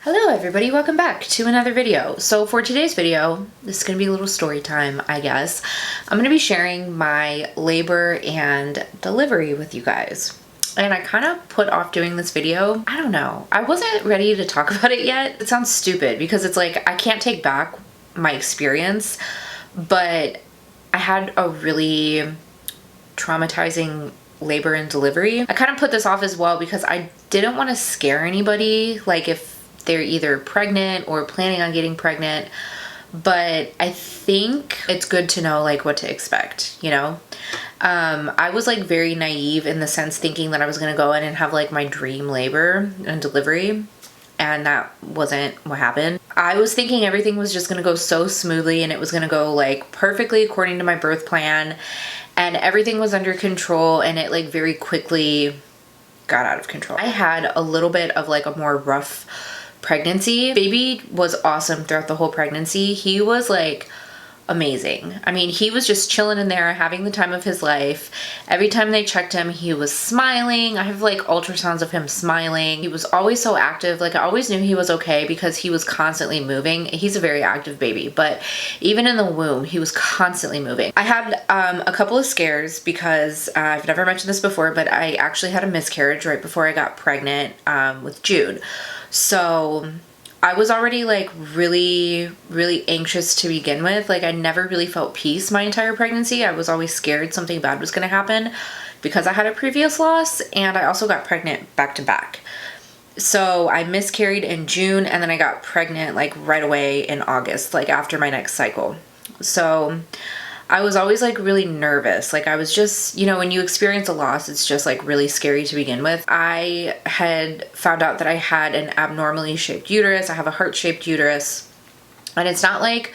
Hello everybody, welcome back to another video. So for today's video, this is going to be a little story time, I guess. I'm going to be sharing my labor and delivery with you guys. And I kind of put off doing this video. I don't know. I wasn't ready to talk about it yet. It sounds stupid because it's like I can't take back my experience, but I had a really traumatizing labor and delivery. I kind of put this off as well because I didn't want to scare anybody, like if they're either pregnant or planning on getting pregnant, but I think it's good to know like what to expect, you know? I was like very naive in the sense thinking that I was going to go in and have like my dream labor and delivery, and that wasn't what happened. I was thinking everything was just going to go so smoothly and it was going to go like perfectly according to my birth plan and everything was under control, and it like very quickly got out of control. I had a little bit of like a more rough pregnancy. Baby was awesome throughout the whole pregnancy. He was like amazing. I mean, he was just chilling in there having the time of his life. Every time they checked him, he was smiling. I have like ultrasounds of him smiling. He was always so active. Like I always knew he was okay because he was constantly moving. He's a very active baby, but even in the womb, he was constantly moving. I had a couple of scares because I've never mentioned this before, but I actually had a miscarriage right before I got pregnant with Jude. So I was already like really anxious to begin with. Like I never really felt peace my entire pregnancy. I was always scared something bad was going to happen because I had a previous loss, and I also got pregnant back to back. So I miscarried in June and then I got pregnant like right away in August, like after my next cycle. So I was always like really nervous. Like I was just, you know, when you experience a loss, it's just like really scary to begin with. I had found out that I had an abnormally shaped uterus. I have a heart-shaped uterus, and it's not like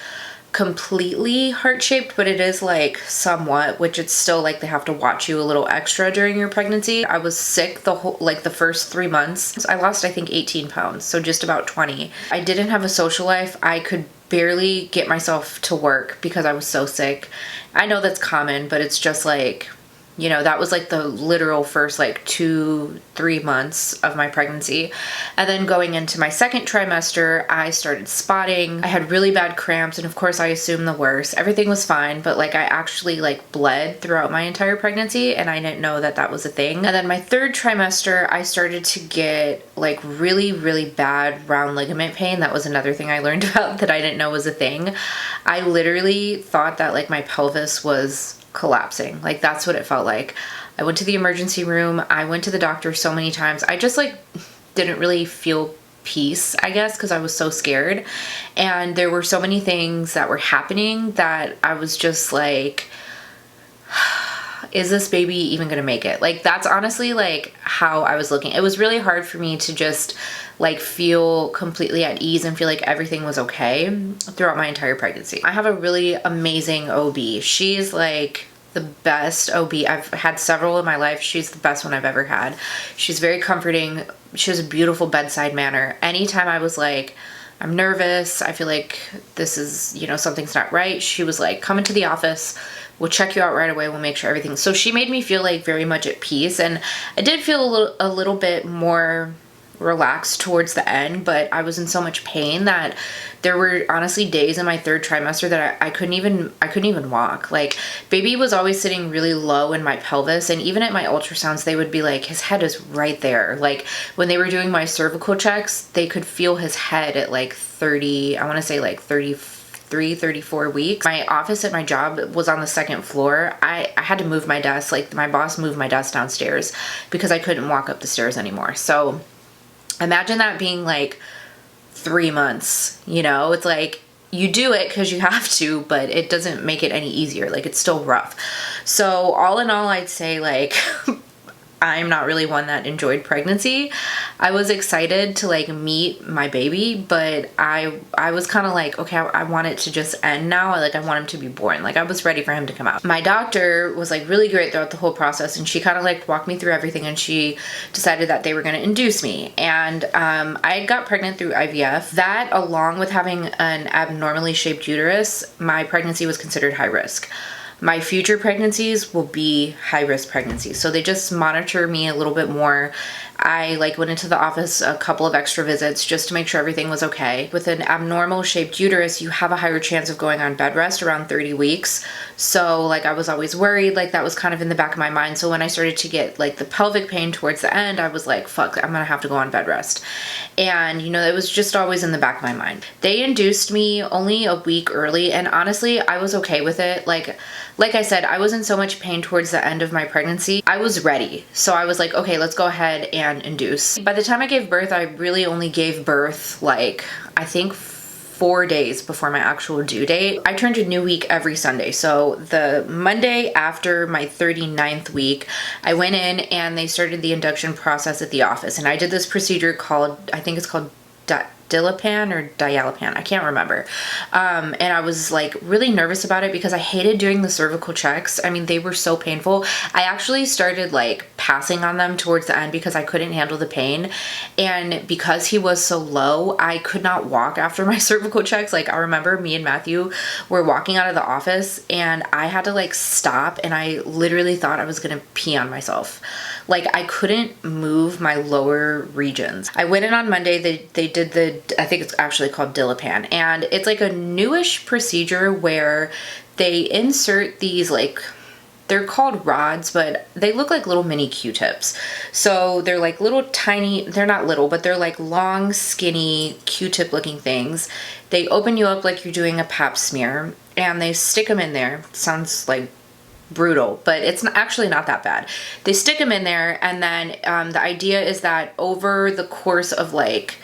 completely heart-shaped, but it is like somewhat, which it's still like they have to watch you a little extra during your pregnancy. I was sick the whole, like the first 3 months. I lost, I think 18 pounds. So just about 20. I didn't have a social life. I could barely get myself to work because I was so sick. I know that's common, but it's just like, you know, that was like the literal first like 2-3 months of my pregnancy. And then going into my second trimester, I started spotting. I had really bad cramps, and of course I assumed the worst. Everything was fine, but like I actually like bled throughout my entire pregnancy, and I didn't know that that was a thing. And then my third trimester, I started to get like really bad round ligament pain. That was another thing I learned about that I didn't know was a thing. I literally thought that like my pelvis was collapsing. Like that's what it felt like. I went to the emergency room. I went to the doctor so many times. I just like didn't really feel peace, I guess, because I was so scared. And there were so many things that were happening that I was just like, is this baby even gonna make it? Like that's honestly like how I was looking. It was really hard for me to just like feel completely at ease and feel like everything was okay throughout my entire pregnancy. I have a really amazing OB. She's like the best OB. I've had several in my life. She's the best one I've ever had. She's very comforting. She has a beautiful bedside manner. Anytime I was like, I'm nervous, I feel like this is, you know, something's not right, she was like, come into the office, we'll check you out right away, we'll make sure everything. So she made me feel like very much at peace, and I did feel a little bit more relaxed towards the end, but I was in so much pain that there were honestly days in my third trimester that I couldn't even walk. Like baby was always sitting really low in my pelvis, and even at my ultrasounds they would be like, his head is right there. Like when they were doing my cervical checks, they could feel his head at like 30, I want to say like 34 weeks. My office at my job was on the second floor. I had to move my desk. Like my boss moved my desk downstairs because I couldn't walk up the stairs anymore. So imagine that being like 3 months, you know? It's like you do it because you have to, but it doesn't make it any easier. Like it's still rough. So all in all, I'd say like I'm not really one that enjoyed pregnancy. I was excited to like meet my baby, but I was kind of like, okay, I want it to just end now. Like I want him to be born. Like I was ready for him to come out. My doctor was like really great throughout the whole process, and she kind of like walked me through everything, and she decided that they were going to induce me. And I got pregnant through IVF. That, along with having an abnormally shaped uterus, my pregnancy was considered high risk. My future pregnancies will be high-risk pregnancies. So they just monitor me a little bit more I like went into the office a couple of extra visits just to make sure everything was okay. With an abnormal shaped uterus, you have a higher chance of going on bed rest around 30 weeks. So like I was always worried, like that was kind of in the back of my mind. So when I started to get like the pelvic pain towards the end, I was like, fuck, I'm gonna have to go on bed rest. And you know, it was just always in the back of my mind. They induced me only a week early, and honestly, I was okay with it. Like I said, I was in so much pain towards the end of my pregnancy. I was ready. So I was like, okay, let's go ahead and induce. By the time I gave birth, I really only gave birth like, I think 4 days before my actual due date. I turned a new week every Sunday. So the Monday after my 39th week, I went in and they started the induction process at the office. And I did this procedure called, I think it's called Dilapan or Dialapan, I can't remember. And I was like really nervous about it because I hated doing the cervical checks. I mean, they were so painful. I actually started like passing on them towards the end because I couldn't handle the pain. And because he was so low, I could not walk after my cervical checks. Like I remember me and Matthew were walking out of the office and I had to like stop, and I literally thought I was gonna pee on myself. Like I couldn't move my lower regions. I went in on Monday, they did the, I think it's actually called Dilapan, and it's like a newish procedure where they insert these like, they're called rods, but they look like little mini Q-tips. So they're like little tiny, they're not little, but they're like long, skinny Q-tip looking things. They open you up like you're doing a pap smear and they stick them in there. Sounds like brutal, but it's actually not that bad. They stick them in there, and then the idea is that over the course of like,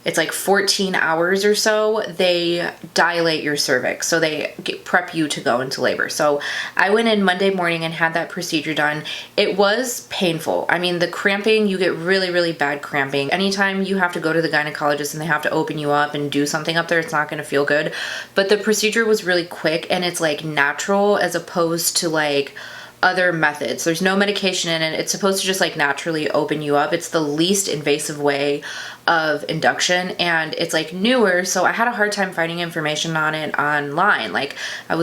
it's like 14 hours or so, they dilate your cervix. So they prep you to go into labor. So I went in Monday morning and had that procedure done. It was painful. I mean, the cramping, you get really, really bad cramping. Anytime you have to go to the gynecologist and they have to open you up and do something up there, it's not going to feel good. But the procedure was really quick, and it's like natural as opposed to like other methods. There's no medication in it. It's supposed to just like naturally open you up. It's the least invasive way of induction, and it's like newer, so I had a hard time finding information on it online. Like I'm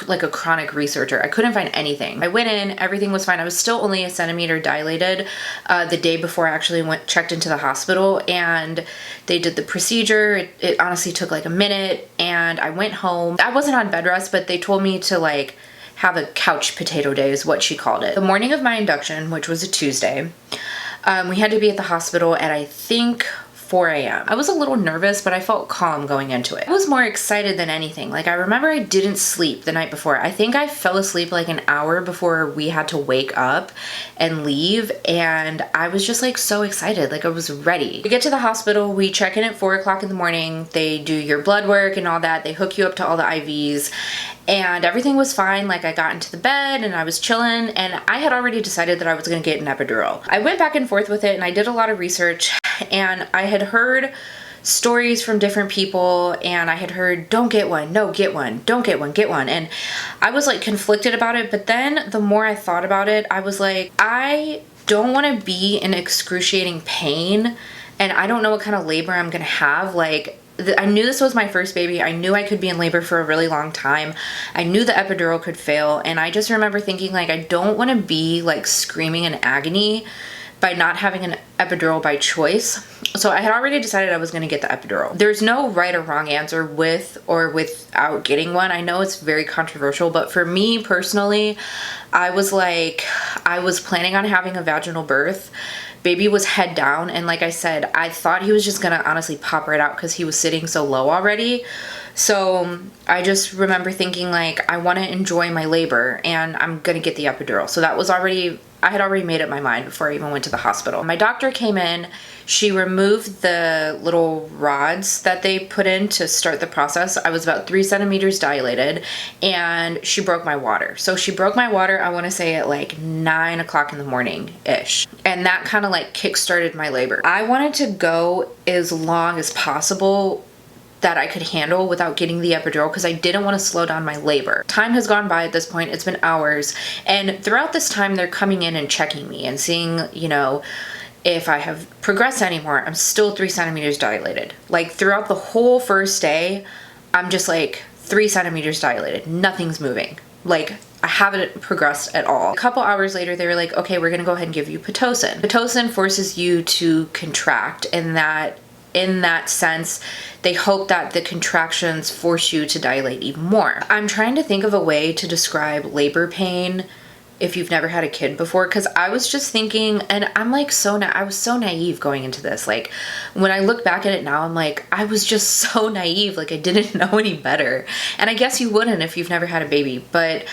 like a chronic researcher. I couldn't find anything. I went in, everything was fine. I was still only a centimeter dilated the day before I actually checked into the hospital, and they did the procedure. It honestly took like a minute, and I went home. I wasn't on bed rest, but they told me to like have a couch potato day is what she called it. The morning of my induction, which was a Tuesday, we had to be at the hospital at I think 4 a.m. I was a little nervous, but I felt calm going into it. I was more excited than anything. Like I remember I didn't sleep the night before. I think I fell asleep like an hour before we had to wake up and leave, and I was just like so excited. Like I was ready. We get to the hospital, we check in at 4 o'clock in the morning, they do your blood work and all that, they hook you up to all the IVs, and everything was fine. Like I got into the bed and I was chilling, and I had already decided that I was gonna get an epidural. I went back and forth with it and I did a lot of research, and I had heard stories from different people, and I had heard, don't get one, no, get one, don't get one, get one. And I was like conflicted about it, but then the more I thought about it, I was like, I don't want to be in excruciating pain, and I don't know what kind of labor I'm gonna have. Like I knew this was my first baby. I knew I could be in labor for a really long time. I knew the epidural could fail, and I just remember thinking like, I don't want to be like screaming in agony by not having an epidural by choice. So I had already decided I was going to get the epidural. There's no right or wrong answer with or without getting one. I know it's very controversial, but for me personally, I was planning on having a vaginal birth. Baby was head down, and like I said, I thought he was just gonna honestly pop right out because he was sitting so low already. So I just remember thinking like, I want to enjoy my labor and I'm gonna get the epidural. So that was already, I had already made up my mind before I even went to the hospital. My doctor came in, she removed the little rods that they put in to start the process. I was about 3 centimeters dilated, and she broke my water. So she broke my water, I want to say at like 9 o'clock in the morning-ish. And that kind of like kick-started my labor. I wanted to go as long as possible that I could handle without getting the epidural because I didn't want to slow down my labor. Time has gone by at this point. It's been hours. And throughout this time, they're coming in and checking me and seeing, you know, if I have progressed anymore. I'm still 3 centimeters dilated. Like throughout the whole first day, I'm just like 3 centimeters dilated. Nothing's moving. Like I haven't progressed at all. A couple hours later, they were like, okay, we're gonna go ahead and give you Pitocin. Pitocin forces you to contract, and that in that sense, they hope that the contractions force you to dilate even more. I'm trying to think of a way to describe labor pain if you've never had a kid before, because I was just thinking, and I'm like I was so naive going into this. Like, when I look back at it now, I'm like, I was just so naive. Like, I didn't know any better. And I guess you wouldn't if you've never had a baby. But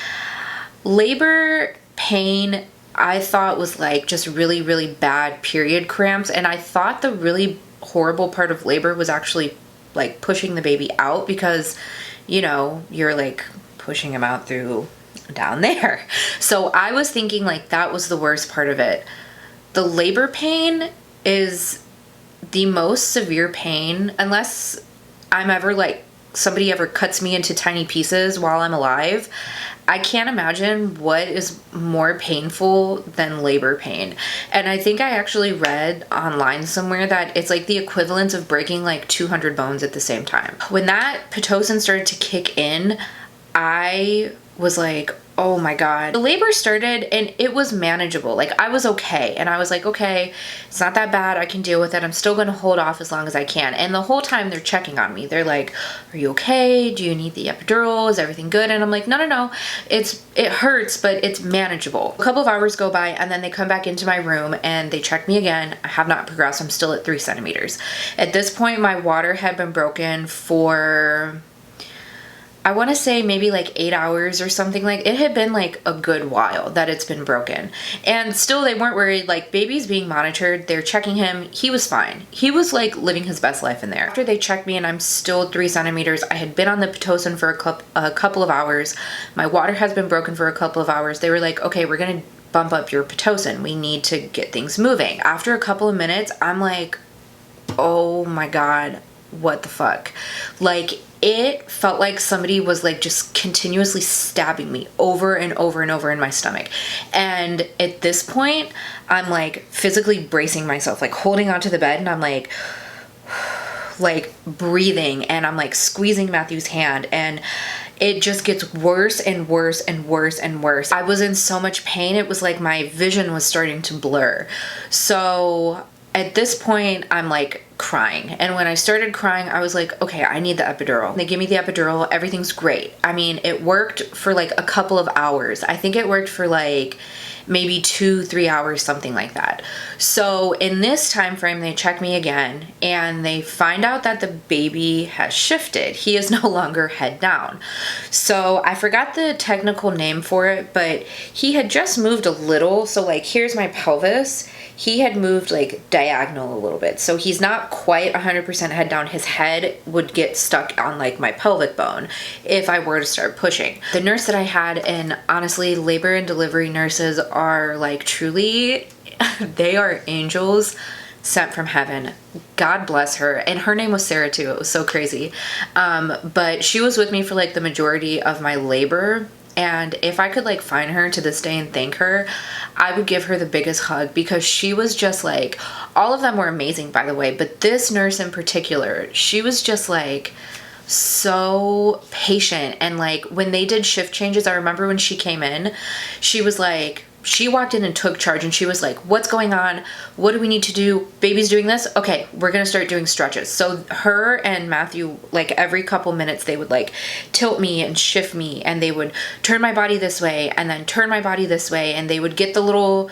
labor pain, I thought, was like just really, really bad period cramps. And I thought the really horrible part of labor was actually like pushing the baby out, because, you know, you're like pushing him out through down there. So I was thinking like that was the worst part of it. The labor pain is the most severe pain, unless I'm ever like somebody ever cuts me into tiny pieces while I'm alive. I can't imagine what is more painful than labor pain. And I think I actually read online somewhere that it's like the equivalent of breaking like 200 bones at the same time. When that Pitocin started to kick in, I was like, oh my God. The labor started and it was manageable. Like, I was okay. And I was like, okay, it's not that bad. I can deal with it. I'm still going to hold off as long as I can. And the whole time they're checking on me. They're like, are you okay? Do you need the epidural? Is everything good? And I'm like, no. It hurts, but it's manageable. A couple of hours go by and then they come back into my room and they check me again. I have not progressed. I'm still at 3 centimeters. At this point, my water had been broken for, I want to say maybe like 8 hours or something. Like, it had been like a good while that it's been broken. And still they weren't worried. Like, baby's being monitored. They're checking him. He was fine. He was like living his best life in there. After they checked me and I'm still 3 centimeters, I had been on the Pitocin for a couple of hours. My water has been broken for a couple of hours. They were like, okay, we're going to bump up your Pitocin. We need to get things moving. After a couple of minutes, I'm like, oh my God, what the fuck? Like, it felt like somebody was like just continuously stabbing me over and over and over in my stomach. And at this point, I'm like physically bracing myself, like holding onto the bed, and I'm like breathing, and I'm like squeezing Matthew's hand, and it just gets worse and worse and worse and worse. I was in so much pain. It was like my vision was starting to blur. So at this point, I'm like crying. And when I started crying, I was like, okay, I need the epidural. They give me the epidural. Everything's great. I mean, it worked for like a couple of hours. I think it worked for like maybe 2-3 hours, something like that. So in this time frame, they check me again and they find out that the baby has shifted. He is no longer head down. So I forgot the technical name for it, but he had just moved a little. So like, here's my pelvis. He had moved like diagonal a little bit. So he's not quite 100% head down. His head would get stuck on like my pelvic bone if I were to start pushing. The nurse that I had, and honestly, labor and delivery nurses are like truly, they are angels sent from heaven. God bless her. And her name was Sarah too. It was so crazy. But she was with me for like the majority of my labor. And if I could like find her to this day and thank her, I would give her the biggest hug, because she was just like, all of them were amazing, by the way, but this nurse in particular, she was just like so patient. And like when they did shift changes, I remember when she came in, she was like, she walked in and took charge, and she was like, what's going on? What do we need to do? Baby's doing this? Okay, we're gonna start doing stretches. So her and Matthew, like every couple minutes, they would like tilt me and shift me, and they would turn my body this way and then turn my body this way, and they would get the little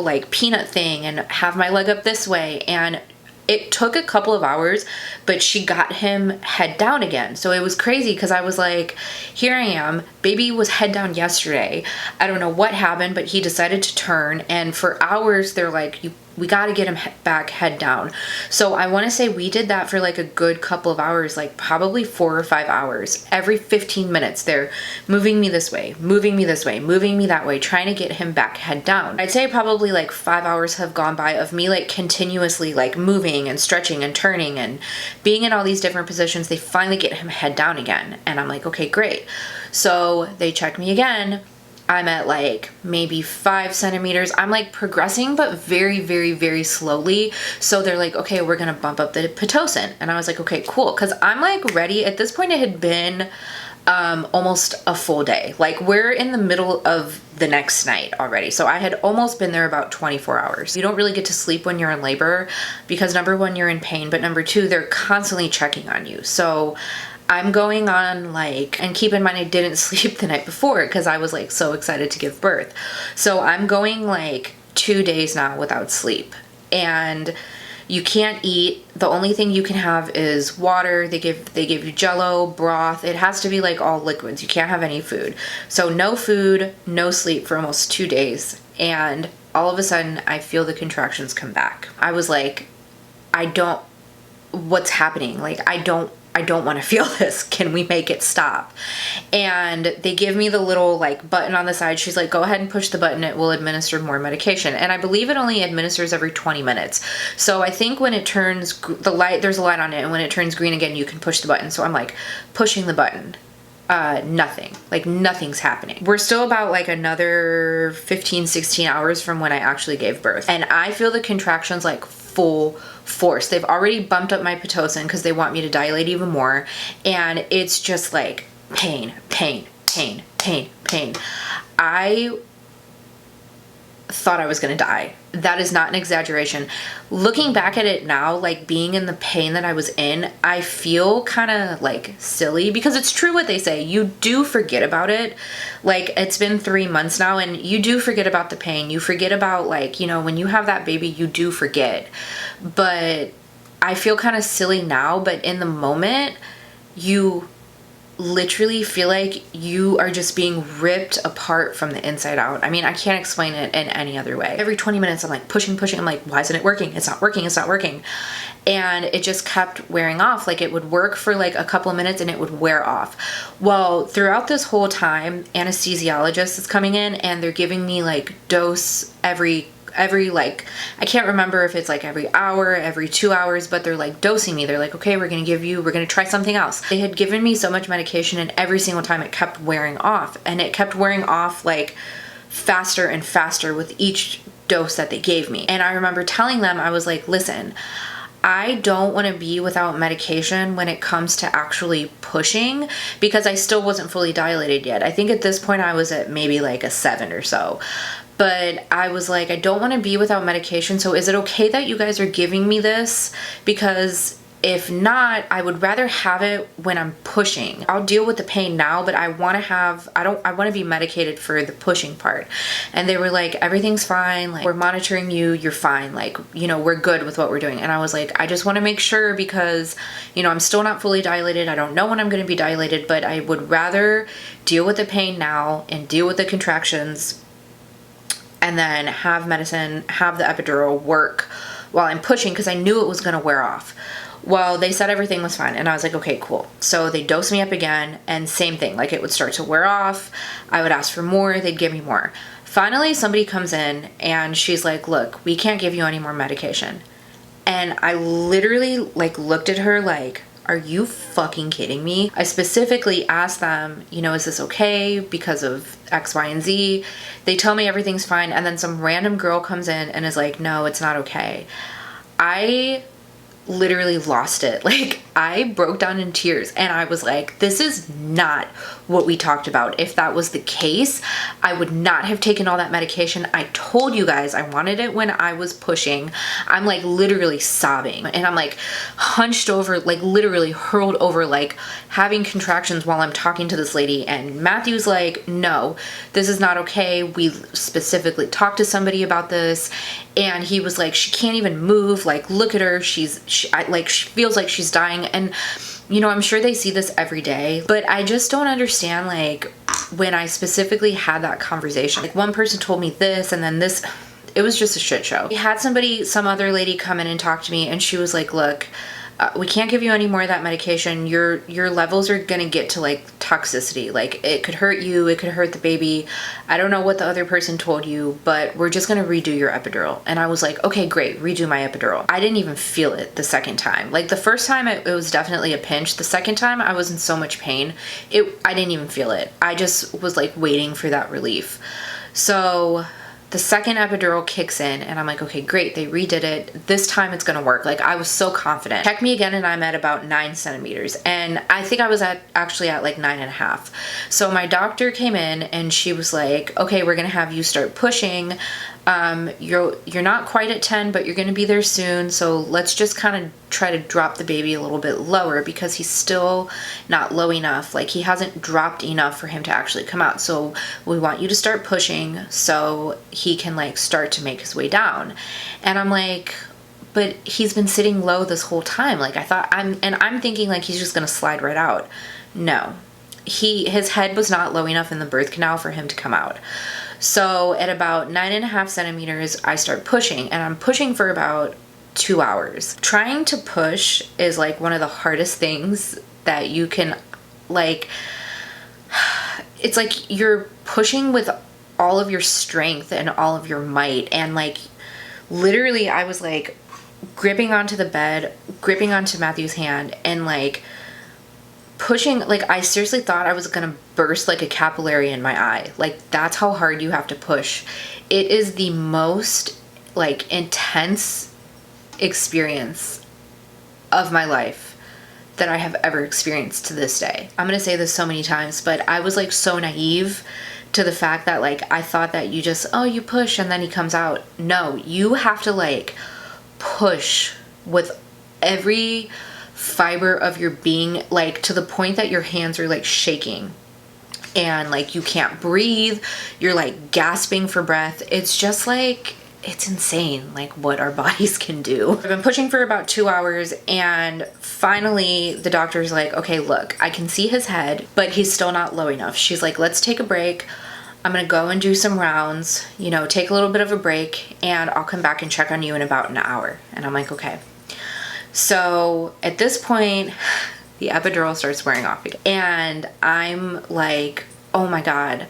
like peanut thing and have my leg up this way. And it took a couple of hours, but she got him head down again. So it was crazy, because I was like, here I am, baby was head down yesterday. I don't know what happened, but he decided to turn. And for hours, they're like, we got to get him back head down. So I want to say we did that for like a good couple of hours, like probably 4 or 5 hours. Every 15 minutes, they're moving me this way, moving me this way, moving me that way, trying to get him back head down. I'd say probably like 5 hours have gone by of me like continuously like moving and stretching and turning and being in all these different positions. They finally get him head down again. And I'm like, okay, great. So they check me again. I'm at like maybe 5 centimeters. I'm like progressing, but very, very, very slowly. So they're like, okay, we're going to bump up the Pitocin. And I was like, okay, cool. Cause I'm like ready. At this point, it had been almost a full day. Like, we're in the middle of the next night already. So I had almost been there about 24 hours. You don't really get to sleep when you're in labor because number one, you're in pain, but number two, they're constantly checking on you. So I'm going on like, and keep in mind, I didn't sleep the night before because I was like so excited to give birth. So I'm going like 2 days now without sleep, and you can't eat. The only thing you can have is water. They give you jello, broth. It has to be like all liquids. You can't have any food. So no food, no sleep for almost 2 days. And all of a sudden I feel the contractions come back. I was like, what's happening? Like, I don't want to feel this. Can we make it stop? And they give me the little like button on the side. She's like, go ahead and push the button. It will administer more medication. And I believe it only administers every 20 minutes. So I think when it turns there's a light on it. And when it turns green again, you can push the button. So I'm like pushing the button. Nothing's happening. We're still about like another 15-16 hours from when I actually gave birth. And I feel the contractions like full force. They've already bumped up my Pitocin because they want me to dilate even more. And it's just like pain, pain, pain, pain, pain. I thought I was going to die. That is not an exaggeration. Looking back at it now, like being in the pain that I was in, I feel kind of like silly because it's true what they say. You do forget about it. Like, it's been 3 months now and you do forget about the pain. You forget about like, you know, when you have that baby, you do forget. But I feel kind of silly now, but in the moment, you literally feel like you are just being ripped apart from the inside out. I mean, I can't explain it in any other way. Every 20 minutes, I'm like pushing. I'm like, why isn't it working? It's not working. It's not working. And it just kept wearing off. Like, it would work for like a couple of minutes and it would wear off. Well, throughout this whole time, anesthesiologist is coming in and they're giving me like dose every like, I can't remember if it's like every hour, every 2 hours, but they're like dosing me. They're like, okay, we're going to try something else. They had given me so much medication and every single time it kept wearing off, and it kept wearing off like faster and faster with each dose that they gave me. And I remember telling them, I was like, listen, I don't want to be without medication when it comes to actually pushing because I still wasn't fully dilated yet. I think at this point I was at maybe like a 7 or so. But I was like, I don't want to be without medication. So is it okay that you guys are giving me this? Because if not, I would rather have it when I'm pushing. I'll deal with the pain now, but I want to be medicated for the pushing part. And they were like, everything's fine. Like, we're monitoring you. You're fine. Like, you know, we're good with what we're doing. And I was like, I just want to make sure because, you know, I'm still not fully dilated. I don't know when I'm going to be dilated, but I would rather deal with the pain now and deal with the contractions and then have medicine, have the epidural work while I'm pushing because I knew it was going to wear off. Well, they said everything was fine and I was like, okay, cool. So they dosed me up again and same thing, like it would start to wear off. I would ask for more, they'd give me more. Finally, somebody comes in and she's like, look, we can't give you any more medication. And I literally like looked at her like, are you fucking kidding me? I specifically asked them, you know, is this okay because of X, Y, and Z? They tell me everything's fine. And then some random girl comes in and is like, no, it's not okay. I literally lost it. Like, I broke down in tears and I was like, this is not what we talked about. If that was the case, I would not have taken all that medication. I told you guys I wanted it when I was pushing. I'm like literally sobbing and I'm like hunched over, like literally hurled over, like having contractions while I'm talking to this lady. And Matthew's like, no, this is not okay. We specifically talked to somebody about this. And he was like, she can't even move. Like, look at her. She feels like she's dying. And, you know, I'm sure they see this every day, but I just don't understand, like, when I specifically had that conversation. Like, one person told me this and then this, it was just a shit show. We had some other lady come in and talk to me and she was like, look, we can't give you any more of that medication. Your levels are gonna get to like toxicity. Like, it could hurt you, it could hurt the baby. I don't know what the other person told you, but we're just gonna redo your epidural. And I was like, okay, great, redo my epidural. I didn't even feel it the second time. Like, the first time it was definitely a pinch. The second time I was in so much pain, I didn't even feel it. I just was like waiting for that relief. So the second epidural kicks in and I'm like, okay, great, they redid it. This time it's gonna work. Like, I was so confident. Check me again and I'm at about 9 centimeters. And I think I was actually at like 9.5. So my doctor came in and she was like, okay, we're gonna have you start pushing. You're not quite at 10, but you're gonna be there soon. So let's just kind of try to drop the baby a little bit lower because he's still not low enough. Like, he hasn't dropped enough for him to actually come out. So we want you to start pushing so he can like start to make his way down. And I'm like, but he's been sitting low this whole time. Like, I'm thinking like he's just gonna slide right out. No, his head was not low enough in the birth canal for him to come out. So at about 9.5 centimeters, I start pushing, and I'm pushing for about 2 hours. Trying to push is like one of the hardest things that you can, like, it's like you're pushing with all of your strength and all of your might. And like, literally I was like gripping onto the bed, gripping onto Matthew's hand, and like pushing. Like, I seriously thought I was gonna burst like a capillary in my eye. Like, that's how hard you have to push. It is the most like intense experience of my life that I have ever experienced to this day. I'm gonna say this so many times, but I was like so naive to the fact that like I thought that you just, oh, you push and then he comes out. No, you have to like push with every fiber of your being, like to the point that your hands are like shaking and like you can't breathe, you're like gasping for breath. It's just like, it's insane like what our bodies can do. I've been pushing for about 2 hours, and finally the doctor's like, okay, look, I can see his head, but he's still not low enough. She's like, let's take a break. I'm gonna go and do some rounds, you know, take a little bit of a break, and I'll come back and check on you in about an hour. And I'm like, okay. So at this point, the epidural starts wearing off again. And I'm like, oh my God,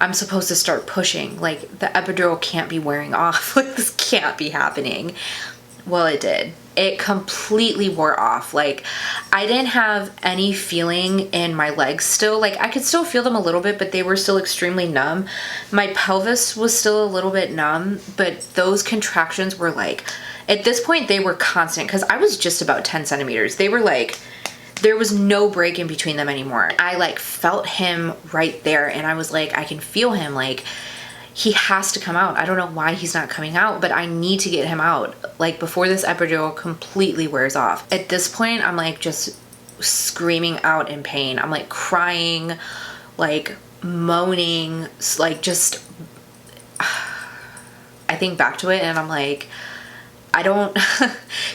I'm supposed to start pushing. Like, the epidural can't be wearing off. Like, this can't be happening. Well, it did. It completely wore off. Like, I didn't have any feeling in my legs still. Like, I could still feel them a little bit, but they were still extremely numb. My pelvis was still a little bit numb, but those contractions were like, at this point, they were constant because I was just about 10 centimeters. They were like, there was no break in between them anymore. I like felt him right there, and I was like, I can feel him. Like, he has to come out. I don't know why he's not coming out, but I need to get him out, like, before this epidural completely wears off. At this point, I'm like just screaming out in pain. I'm like crying, like moaning, like just, I think back to it and I'm like, I don't,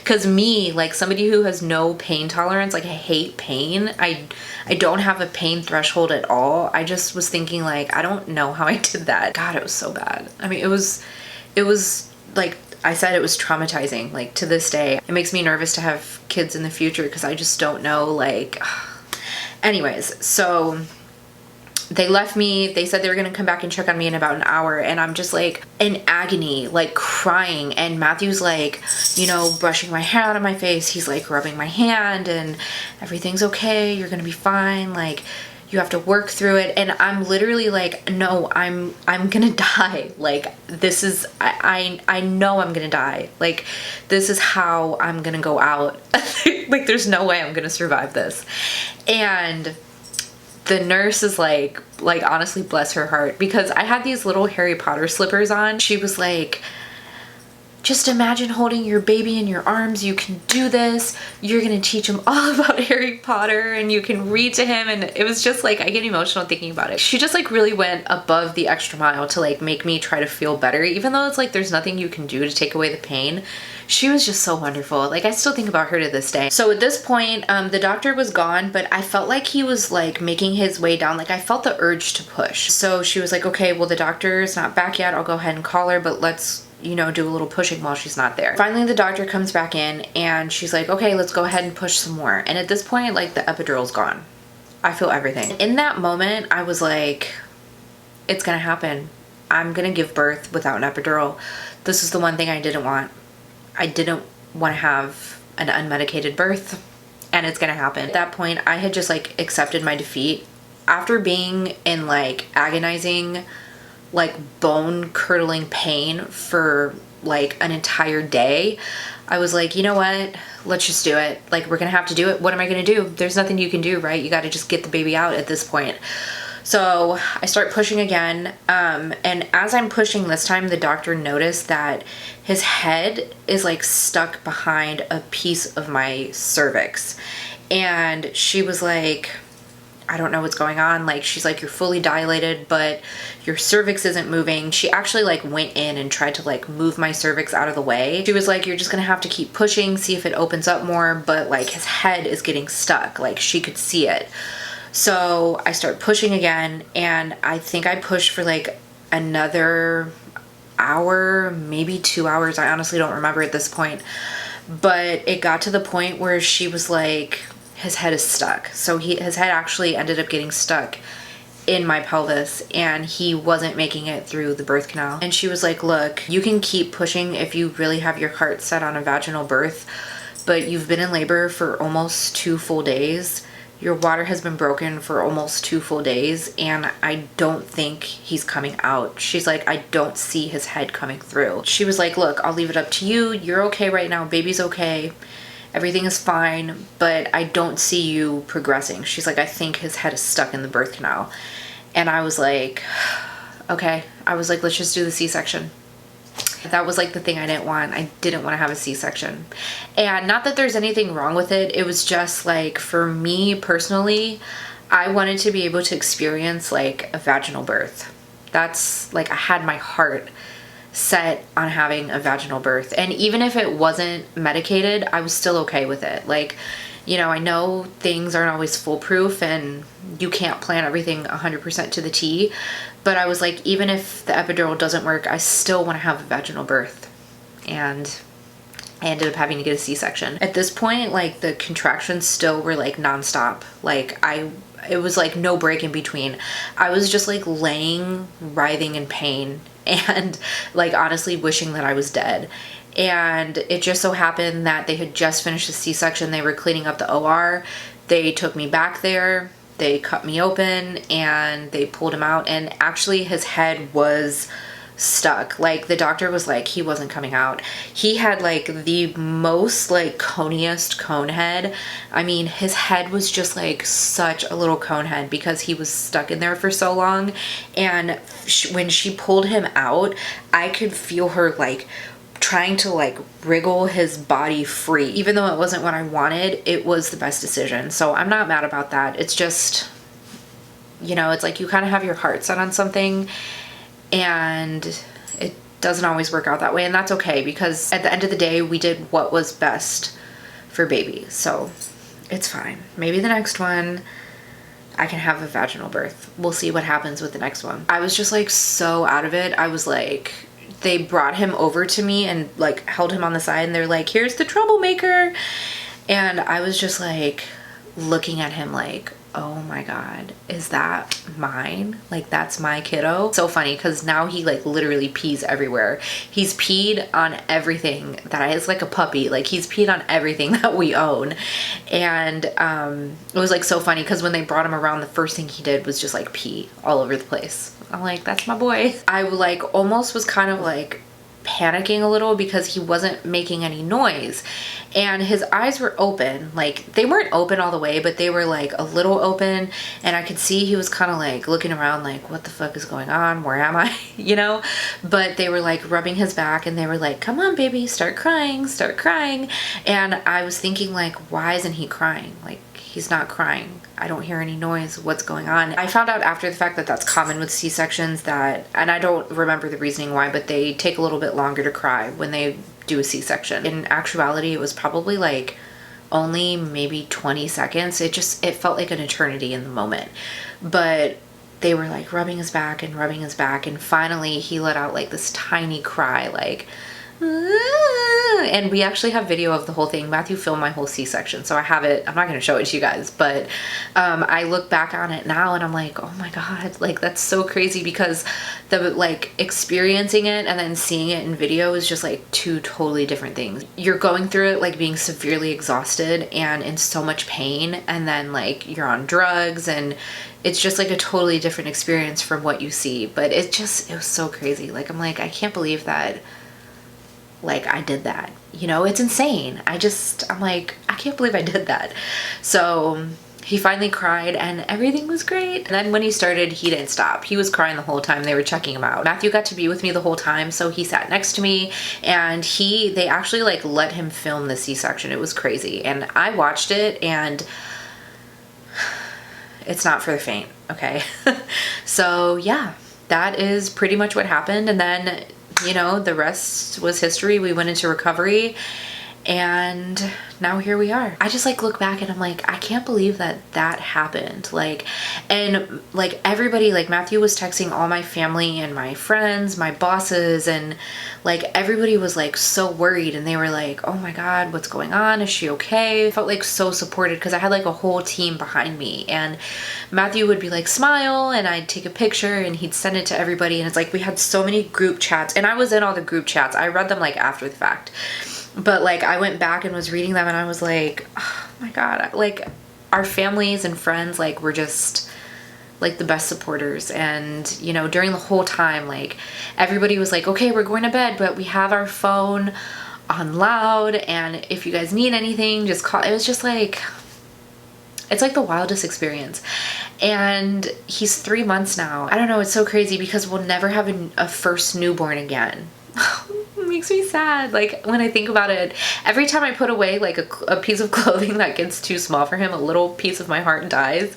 cause me, like somebody who has no pain tolerance, like I hate pain. I don't have a pain threshold at all. I just was thinking like, I don't know how I did that. God, it was so bad. I mean, it was like I said, it was traumatizing. Like to this day, it makes me nervous to have kids in the future because I just don't know, like, anyways, so they left me. They said they were going to come back and check on me in about an hour. And I'm just like in agony, like crying. And Matthew's like, you know, brushing my hair out of my face. He's like rubbing my hand and everything's okay. You're going to be fine. Like, you have to work through it. And I'm literally like, no, I'm going to die. Like, this is, I know I'm going to die. Like, this is how I'm going to go out. Like, there's no way I'm going to survive this. And the nurse is like honestly, bless her heart, because I had these little Harry Potter slippers on. She was like, just imagine holding your baby in your arms. You can do this. You're gonna teach him all about Harry Potter and you can read to him. And it was just like, I get emotional thinking about it. She just like really went above the extra mile to like make me try to feel better, even though it's like there's nothing you can do to take away the pain. She was just so wonderful. Like, I still think about her to this day. So at this point, the doctor was gone, but I felt like he was like making his way down. Like, I felt the urge to push. So she was like, okay, well, the doctor's not back yet. I'll go ahead and call her, but let's, you know, do a little pushing while she's not there. Finally, the doctor comes back in and she's like, okay, let's go ahead and push some more. And at this point, like, the epidural's gone. I feel everything. In that moment, I was like, it's gonna happen. I'm gonna give birth without an epidural. This is the one thing I didn't want. I didn't want to have an unmedicated birth, and it's gonna happen. At that point, I had just like accepted my defeat. After being in like agonizing like bone curdling pain for like an entire day, I was like, you know what? Let's just do it. Like, we're gonna have to do it. What am I gonna do? There's nothing you can do, right? You gotta just get the baby out at this point. So I start pushing again. And as I'm pushing this time, the doctor noticed that his head is like stuck behind a piece of my cervix. And she was like, I don't know what's going on. Like, she's like, you're fully dilated, but your cervix isn't moving. She actually like went in and tried to like move my cervix out of the way. She was like, you're just gonna have to keep pushing, see if it opens up more, but like his head is getting stuck. Like, she could see it. So I start pushing again, and I think I pushed for like another hour, maybe 2 hours. I honestly don't remember at this point, but it got to the point where she was like, his head is stuck. So his head actually ended up getting stuck in my pelvis, and he wasn't making it through the birth canal. And she was like, look, you can keep pushing if you really have your heart set on a vaginal birth, but you've been in labor for almost 2 full days. Your water has been broken for almost 2 full days, and I don't think he's coming out. She's like, I don't see his head coming through. She was like, look, I'll leave it up to you. You're okay right now. Baby's okay. Everything is fine, but I don't see you progressing. She's like, I think his head is stuck in the birth canal. And I was like, okay. I was like, let's just do the C-section. That was like the thing I didn't want. I didn't want to have a C-section. And not that there's anything wrong with it. It was just like, for me personally, I wanted to be able to experience like a vaginal birth. That's like, I had my heart set on having a vaginal birth. And even if it wasn't medicated, I was still okay with it. Like, you know, I know things aren't always foolproof and you can't plan everything 100% to the T, but I was like, even if the epidural doesn't work, I still want to have a vaginal birth. And I ended up having to get a C-section. At this point, like, the contractions still were like nonstop. Like, it was like no break in between. I was just like laying, writhing in pain, and like honestly wishing that I was dead. And it just so happened that they had just finished the C-section. They were cleaning up the OR. They took me back there. They cut me open and they pulled him out. And actually his head was stuck. Like, the doctor was like, he wasn't coming out. He had like the most like coniest cone head. I mean, his head was just like such a little cone head because he was stuck in there for so long. And when she pulled him out, I could feel her like trying to like wriggle his body free. Even though it wasn't what I wanted, it was the best decision. So I'm not mad about that. It's just, you know, it's like you kind of have your heart set on something and it doesn't always work out that way, and that's okay, because at the end of the day we did what was best for baby. So it's fine. Maybe the next one I can have a vaginal birth. We'll see what happens with the next one. I was just like so out of it. I was like, they brought him over to me and like held him on the side and they're like, here's the troublemaker. And I was just like looking at him like, oh my God, is that mine? Like, that's my kiddo? So funny, because now he like literally pees everywhere. He's peed on everything is like a puppy. Like, he's peed on everything that we own. And it was like so funny because when they brought him around, the first thing he did was just like pee all over the place. I'm like, that's my boy. I like almost was kind of like panicking a little because he wasn't making any noise, and his eyes were open. Like, they weren't open all the way, but they were like a little open, and I could see he was kind of like looking around like, what the fuck is going on? Where am I? You know? But they were like rubbing his back and they were like, come on baby, start crying, start crying. And I was thinking like, why isn't he crying? Like, he's not crying. I don't hear any noise. What's going on? I found out after the fact that that's common with C-sections, that, and I don't remember the reasoning why, but they take a little bit longer to cry when they do a C-section. In actuality, it was probably like only maybe 20 seconds. It felt like an eternity in the moment. But they were like rubbing his back, and finally he let out like this tiny cry, like, And we actually have video of the whole thing. Matthew filmed my whole C-section, so I have it. I'm not going to show it to you guys, but I look back on it now and I'm like, oh my God, like that's so crazy, because the like experiencing it and then seeing it in video is just like two totally different things. You're going through it like being severely exhausted and in so much pain, and then like you're on drugs, and it's just like a totally different experience from what you see. But it was so crazy. Like, I'm like, I can't believe that like I did that, you know, it's insane. I'm like, I can't believe I did that. So he finally cried and everything was great. And then when he started, he didn't stop. He was crying the whole time they were checking him out. Matthew got to be with me the whole time, so he sat next to me, and they actually like let him film the C-section. It was crazy. And I watched it, and it's not for the faint, okay? So yeah, that is pretty much what happened. And then, you know, the rest was history. We went into recovery, and now here we are. I just like look back and I'm like, I can't believe that that happened. Like, and like everybody, like Matthew was texting all my family and my friends, my bosses, and like everybody was like so worried, and they were like, oh my God, what's going on? Is she okay? I felt like so supported because I had like a whole team behind me, and Matthew would be like, smile, and I'd take a picture and he'd send it to everybody. And it's like, we had so many group chats, and I was in all the group chats. I read them like after the fact. But like I went back and was reading them, and I was like, oh my God, like our families and friends like were just like the best supporters. And you know, during the whole time, like everybody was like, okay, we're going to bed, but we have our phone on loud, and if you guys need anything, just call. It was just like, it's like the wildest experience. And he's 3 months now. I don't know, it's so crazy because we'll never have a first newborn again. It makes me sad. Like when I think about it, every time I put away like a piece of clothing that gets too small for him, a little piece of my heart dies,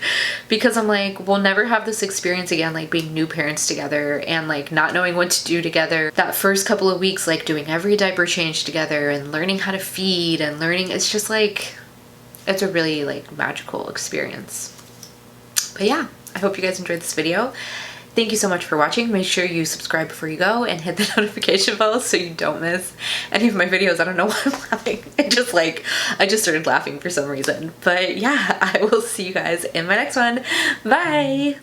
because I'm like, we'll never have this experience again, like being new parents together and like not knowing what to do together. That first couple of weeks, like doing every diaper change together and learning how to feed and learning, it's just like, it's a really like magical experience. But yeah, I hope you guys enjoyed this video. Thank you so much for watching. Make sure you subscribe before you go and hit the notification bell so you don't miss any of my videos. I don't know why I'm laughing. I just started laughing for some reason. But yeah, I will see you guys in my next one. Bye!